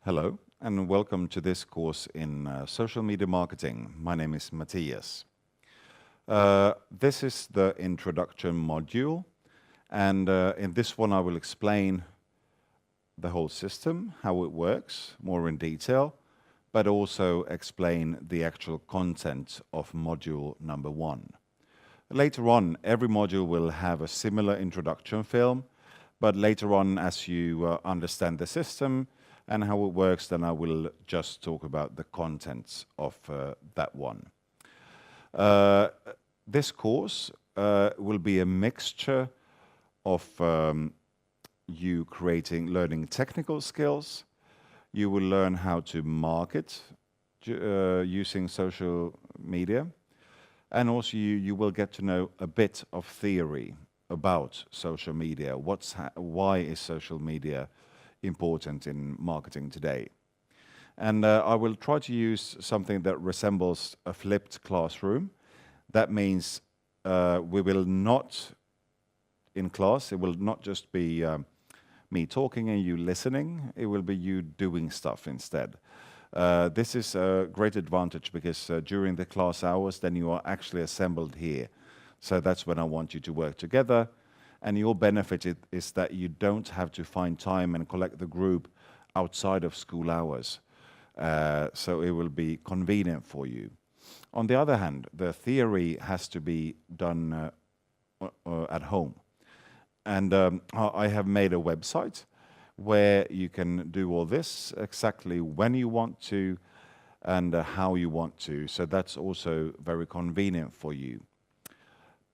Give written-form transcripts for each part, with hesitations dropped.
Hello, and welcome to this course in social media marketing. My name is Matthias. This is the introduction module, and in this one I will explain the whole system, how it works, more in detail, but also explain the actual content of module number 1. Later on, every module will have a similar introduction film, but later on, as you understand the system and how it works, then I will just talk about the contents of that one. This course will be a mixture of you learning technical skills. You will learn how to market using social media, and also you will get to know a bit of theory about social media. Why is social media important in marketing today? And I will try to use something that resembles a flipped classroom. That means we will not, in class, it will not just be me talking and you listening, it will be you doing stuff instead. This is a great advantage because during the class hours, then you are actually assembled here. So that's when I want you to work together. And your benefit is that you don't have to find time and collect the group outside of school hours. So it will be convenient for you. On the other hand, the theory has to be done at home. And I have made a website where you can do all this exactly when you want to and how you want to. So that's also very convenient for you.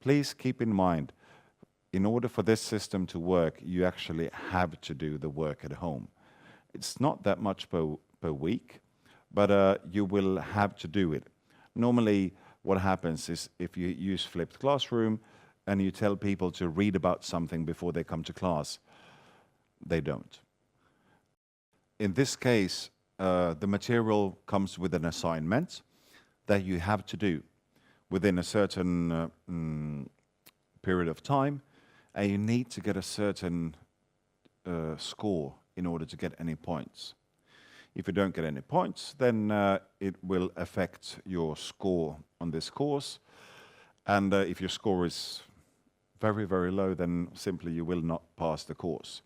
Please keep in mind, in order for this system to work, you actually have to do the work at home. It's not that much per week, but you will have to do it. Normally, what happens is if you use flipped classroom and you tell people to read about something before they come to class, they don't. In this case, the material comes with an assignment that you have to do within a certain period of time, and you need to get a certain score in order to get any points. If you don't get any points, then it will affect your score on this course. And if your score is very, very low, then simply you will not pass the course.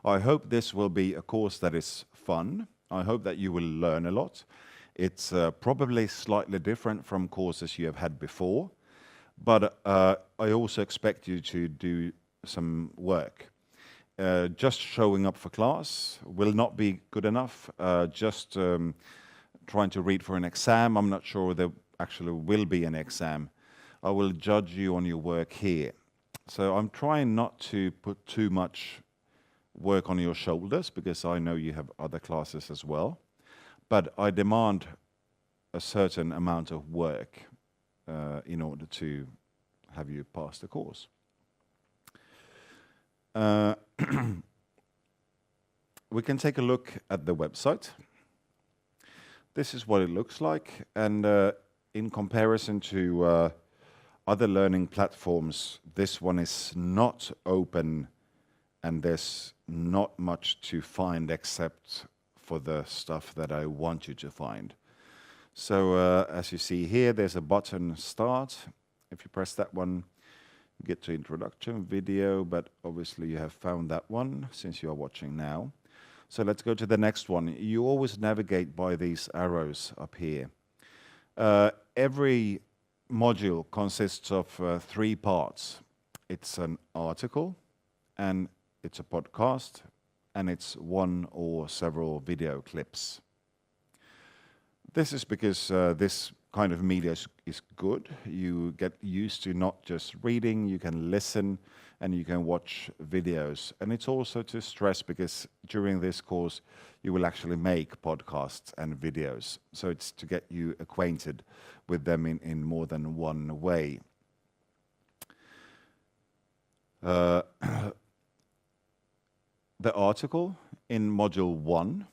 I hope this will be a course that is fun. I hope that you will learn a lot. It's probably slightly different from courses you have had before, but I also expect you to do some work. Just showing up for class will not be good enough. Just trying to read for an exam, I'm not sure there actually will be an exam. I will judge you on your work here. So I'm trying not to put too much work on your shoulders because I know you have other classes as well. But I demand a certain amount of work in order to have you pass the course. We can take a look at the website. This is what it looks like, and in comparison to other learning platforms, this one is not open and there's not much to find except for the stuff that I want you to find. So as you see here, there's a button Start. If you press that one, you get to Introduction Video, but obviously you have found that one since you are watching now. So let's go to the next one. You always navigate by these arrows up here. Every module consists of 3 parts. It's an article, and it's a podcast, and it's one or several video clips. This is because this kind of media is good. You get used to not just reading, you can listen and you can watch videos. And it's also to stress because during this course you will actually make podcasts and videos. So it's to get you acquainted with them in more than one way. The article in Module 1,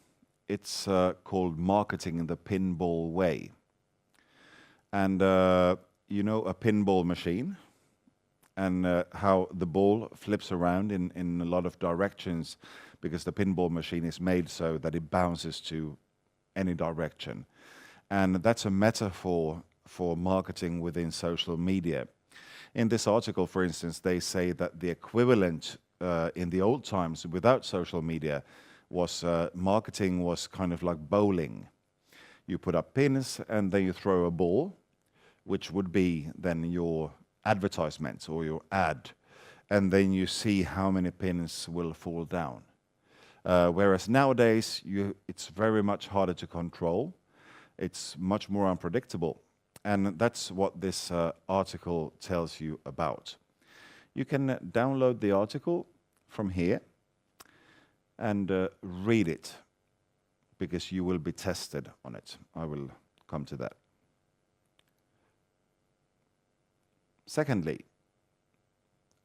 it's called Marketing in the Pinball Way. And you know a pinball machine? and how the ball flips around in a lot of directions because the pinball machine is made so that it bounces to any direction. And that's a metaphor for marketing within social media. In this article, for instance, they say that the equivalent in the old times without social media was marketing was kind of like bowling. You put up pins and then you throw a ball, which would be then your advertisement or your ad, and then you see how many pins will fall down. Whereas nowadays, it's very much harder to control. It's much more unpredictable. And that's what this article tells you about. You can download the article from here and read it, because you will be tested on it. I will come to that. Secondly,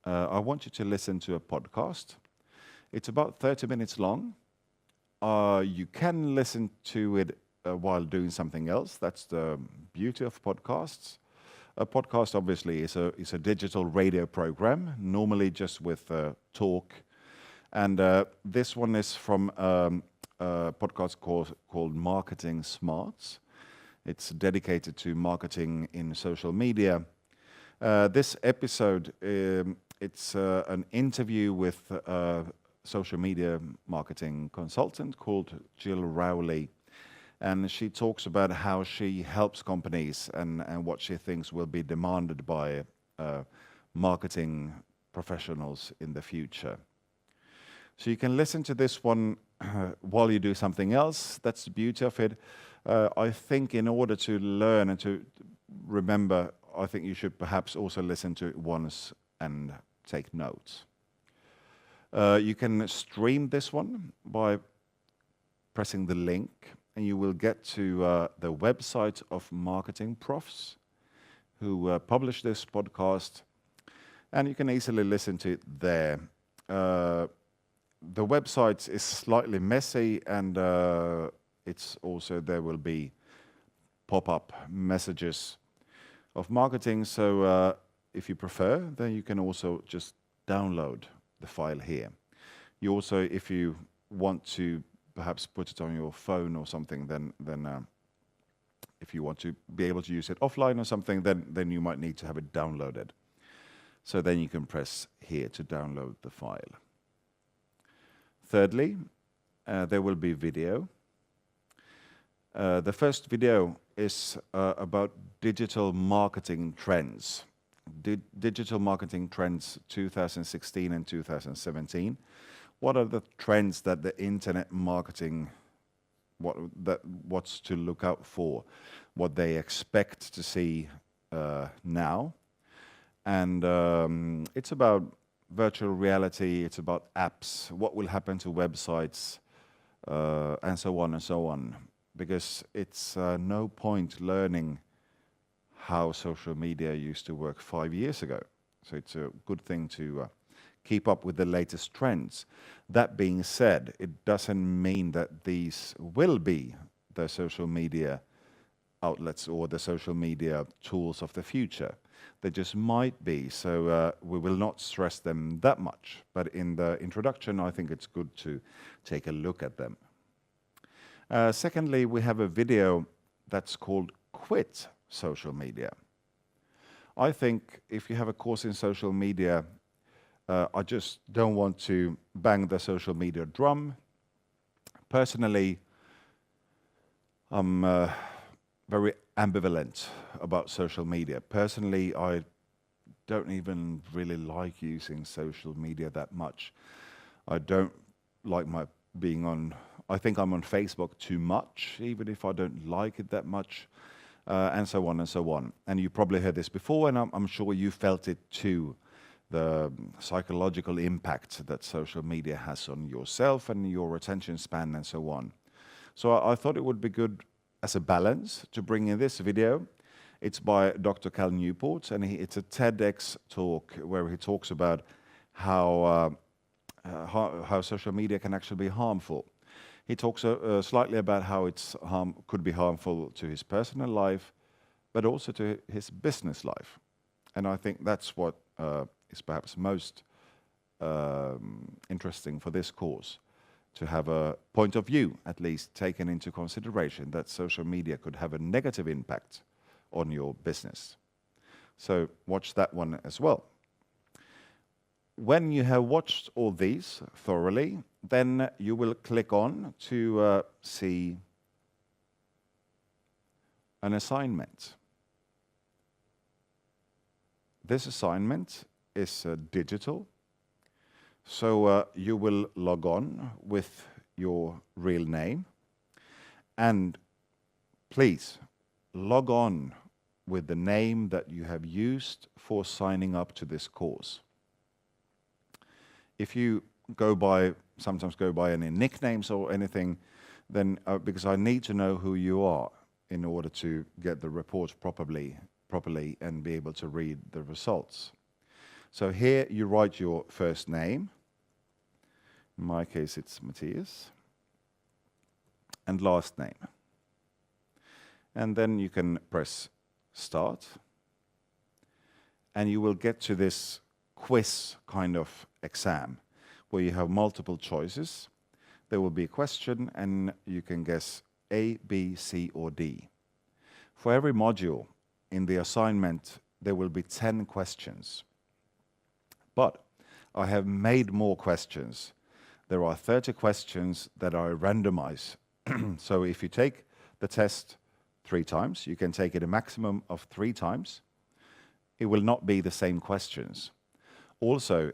I want you to listen to a podcast. It's about 30 minutes long. You can listen to it while doing something else. That's the beauty of podcasts. A podcast obviously is a digital radio program, normally just with talk. And this one is from a podcast called Marketing Smarts. It's dedicated to marketing in social media. This episode, it's an interview with a social media marketing consultant called Jill Rowley. And she talks about how she helps companies and what she thinks will be demanded by marketing professionals in the future. So you can listen to this one while you do something else. That's the beauty of it. I think in order to learn and to remember, I think you should perhaps also listen to it once and take notes. You can stream this one by pressing the link, and you will get to the website of marketing profs who publish this podcast, and you can easily listen to it there. The website is slightly messy, and it's also, there will be pop-up messages of marketing. So if you prefer, then you can also just download the file here. You also, if you want to perhaps put it on your phone or something, then if you want to be able to use it offline or something, then you might need to have it downloaded. So then you can press here to download the file. Thirdly, there will be video. The first video is about digital marketing trends. Digital marketing trends 2016 and 2017. What are the trends that the internet marketing, what's to look out for, what they expect to see now? And it's about virtual reality, it's about apps, what will happen to websites, and so on and so on. Because it's no point learning how social media used to work 5 years ago. So it's a good thing to keep up with the latest trends. That being said, it doesn't mean that these will be the social media outlets or the social media tools of the future. They just might be, so we will not stress them that much. But in the introduction, I think it's good to take a look at them. Secondly, we have a video that's called Quit Social Media. I think if you have a course in social media, I just don't want to bang the social media drum. Personally, I'm very ambivalent about social media. Personally, I don't even really like using social media that much. I don't like being on, I think I'm on Facebook too much, even if I don't like it that much, and so on and so on. And you probably heard this before, and I'm sure you felt it too, the psychological impact that social media has on yourself and your attention span and so on. So I thought it would be good as a balance to bring in this video. It's by Dr. Cal Newport, and it's a TEDx talk where he talks about how social media can actually be harmful. He talks slightly about how it's could be harmful to his personal life, but also to his business life. And I think that's what is perhaps most interesting for this course, to have a point of view at least taken into consideration that social media could have a negative impact on your business. So watch that one as well. When you have watched all these thoroughly, then you will click on to see an assignment. This assignment is digital, so you will log on with your real name, and please log on with the name that you have used for signing up to this course. If you sometimes go by any nicknames or anything, then because I need to know who you are in order to get the report properly and be able to read the results. So here you write your first name. In my case, it's Matthias. And last name. And then you can press start. And you will get to this quiz kind of exam where you have multiple choices. There will be a question and you can guess A, B, C, or D. For every module in the assignment, there will be 10 questions. But I have made more questions. There are 30 questions that are randomized. So if you take the test 3 times, you can take it a maximum of 3 times. It will not be the same questions. Also,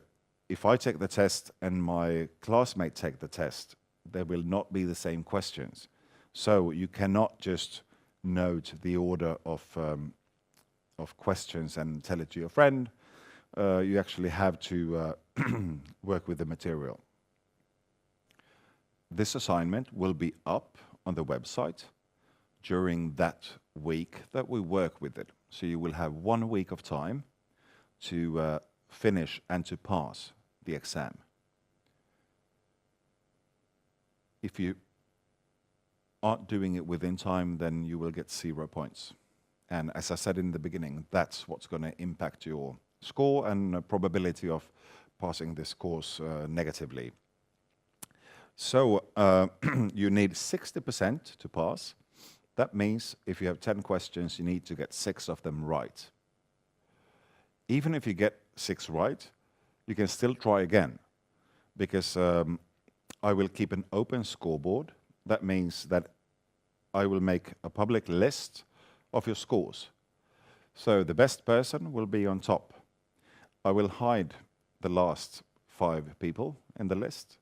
if I take the test and my classmate take the test, there will not be the same questions. So you cannot just note the order of questions and tell it to your friend. You actually have to work with the material. This assignment will be up on the website during that week that we work with it. So you will have 1 week of time to finish and to pass the exam. If you aren't doing it within time, then you will get 0 points. And as I said in the beginning, that's what's going to impact your score and probability of passing this course negatively. So you need 60% to pass. That means if you have 10 questions, you need to get 6 of them right. Even if you get 6 right, you can still try again, because I will keep an open scoreboard. That means that I will make a public list of your scores. So the best person will be on top. I will hide the last 5 people in the list,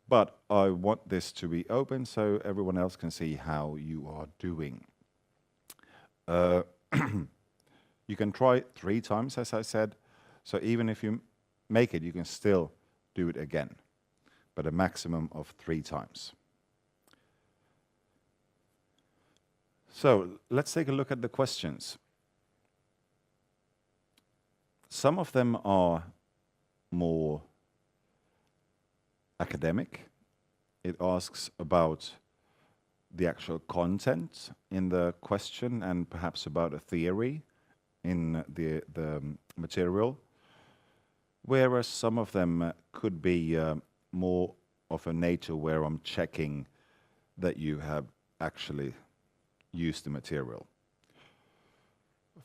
but I want this to be open so everyone else can see how you are doing. You can try 3 times, as I said. So even if you make it, you can still do it again, but a maximum of 3 times. So let's take a look at the questions. Some of them are more academic. It asks about the actual content in the question and perhaps about a theory in the material, whereas some of them could be more of a nature where I'm checking that you have actually used the material.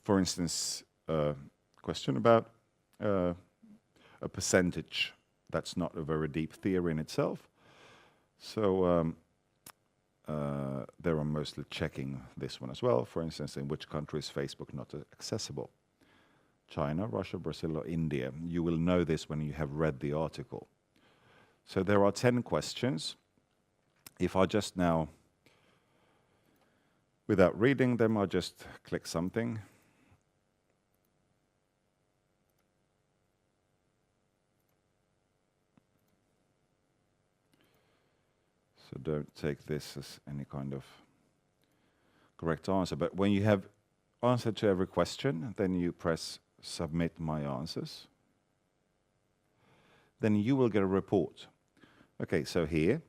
For instance, a question about a percentage. That's not a very deep theory in itself. So there I'm mostly checking this one as well. For instance, in which country is Facebook not accessible? China, Russia, Brazil, or India? You will know this when you have read the article. So there are 10 questions. If I just now, without reading them, I just click something. So don't take this as any kind of correct answer. But when you have answered to every question, then you press Submit My Answers. Then you will get a report. Okay, so here,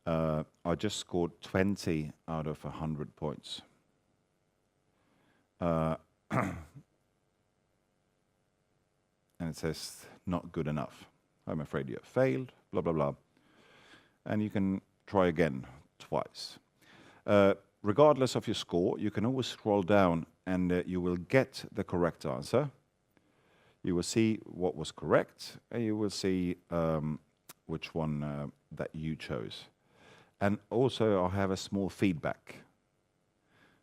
I just scored 20 out of 100 points. And it says not good enough. I'm afraid you have failed, blah, blah, blah. And you can try again twice. Regardless of your score, you can always scroll down and you will get the correct answer. You will see what was correct, and you will see which one that you chose. And also, I have a small feedback.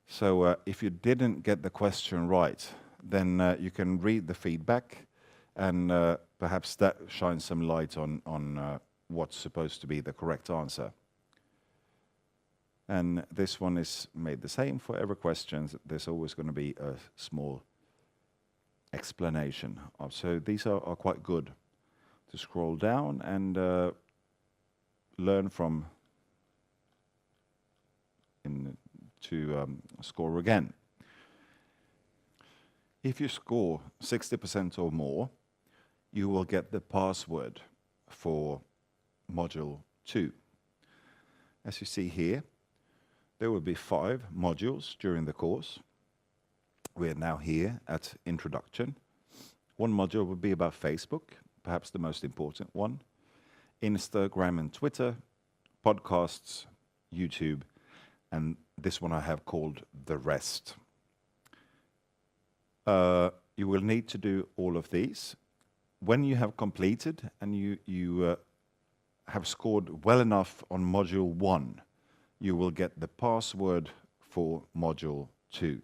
So if you didn't get the question right, then you can read the feedback, and perhaps that shines some light on what's supposed to be the correct answer. And this one is made the same for every question. There's always going to be a small explanation. So these are quite good to scroll down and learn from to score again. If you score 60% or more, you will get the password for Module 2. As you see here, there will be 5 modules during the course. We are now here at Introduction. One module will be about Facebook, perhaps the most important one, Instagram and Twitter, podcasts, YouTube, and this one I have called The Rest. You will need to do all of these. When you have completed and you have scored well enough on Module 1, you will get the password for Module 2.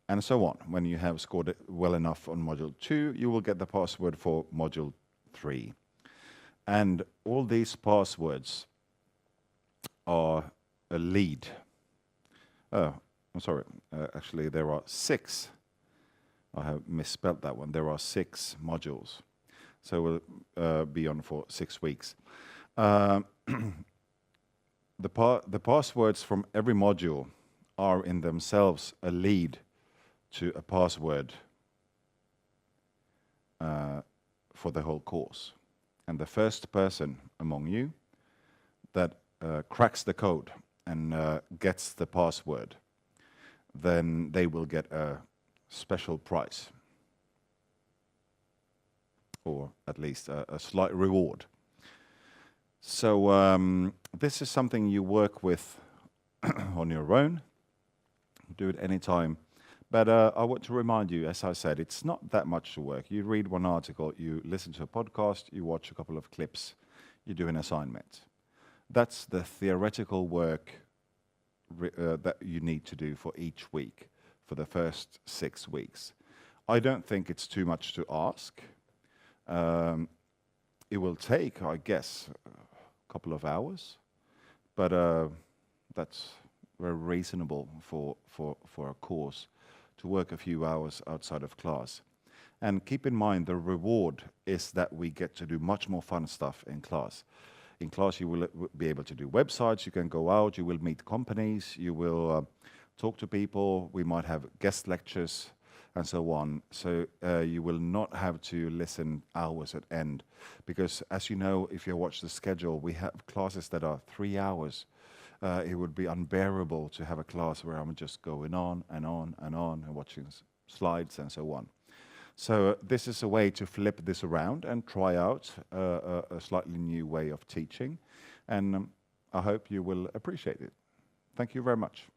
And so on. When you have scored it well enough on Module 2, you will get the password for Module 3. And all these passwords are a lead. Oh, I'm sorry. Actually, there are 6. I have misspelled that one. There are 6 modules. So we'll be on for 6 weeks. The passwords from every module are in themselves a lead to a password for the whole course. And the first person among you that cracks the code and gets the password, then they will get a special prize, or at least a slight reward. So this is something you work with on your own. Do it anytime. But I want to remind you, as I said, it's not that much to work. You read one article, you listen to a podcast, you watch a couple of clips, you do an assignment. That's the theoretical work that you need to do for each week, for the first 6 weeks. I don't think it's too much to ask. It will take, I guess, a couple of hours, but that's very reasonable for a course to work a few hours outside of class. And keep in mind, the reward is that we get to do much more fun stuff in class. In class, you will be able to do websites, you can go out, you will meet companies, you will talk to people, we might have guest lectures, and so on. So you will not have to listen hours at end. Because as you know, if you watch the schedule, we have classes that are 3 hours. It would be unbearable to have a class where I'm just going on and on and on and watching slides and so on. So this is a way to flip this around and try out a slightly new way of teaching. And I hope you will appreciate it. Thank you very much.